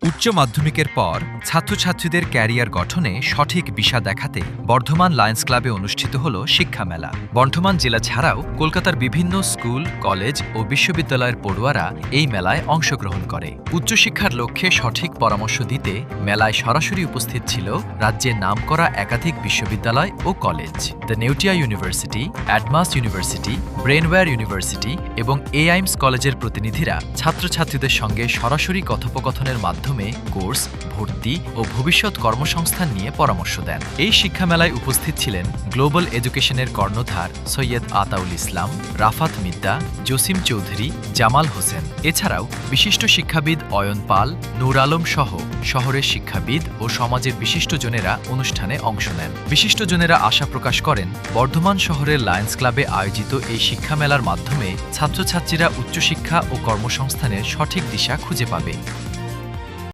উচ্চ মাধ্যমিকের পর ছাত্রছাত্রীদের ক্যারিয়ার গঠনে সঠিক দিশা দেখাতে বর্ধমান লায়ন্স ক্লাবে অনুষ্ঠিত হল শিক্ষা মেলা। বর্ধমান জেলা ছাড়াও কলকাতার বিভিন্ন স্কুল, কলেজ ও বিশ্ববিদ্যালয়ের পড়ুয়ারা এই মেলায় অংশগ্রহণ করে। উচ্চশিক্ষার লক্ষ্যে সঠিক পরামর্শ দিতে মেলায় সরাসরি উপস্থিত ছিল রাজ্যের নামকরা একাধিক বিশ্ববিদ্যালয় ও কলেজ। The Neotia university, Adamas university, Brainware university এবং এইমস কলেজের প্রতিনিধিরা ছাত্রছাত্রীদের সঙ্গে সরাসরি কথোপকথনের মাধ্যমে কোর্স, ভর্তি ও ভবিষ্যৎ কর্মসংস্থান নিয়ে পরামর্শ দেন। এই শিক্ষা মেলায় উপস্থিত ছিলেন গ্লোবাল এডুকেশনের কর্ণধার সৈয়দ আতাউল ইসলাম, রাফাত মিদ্দা, জসিম চৌধুরী, জামাল হোসেন। এছাড়াও বিশিষ্ট শিক্ষাবিদ অয়ন পাল, নূর আলম সহ শহরের শিক্ষাবিদ ও সমাজের বিশিষ্টজনেরা অনুষ্ঠানে অংশ নেন। বিশিষ্টজনেরা আশা প্রকাশ করেন, বর্ধমান শহরের লায়ন্স ক্লাবে আয়োজিত এই শিক্ষা মেলার মাধ্যমে ছাত্রছাত্রীরা উচ্চশিক্ষা ও কর্মসংস্থানের সঠিক দিশা খুঁজে পাবে।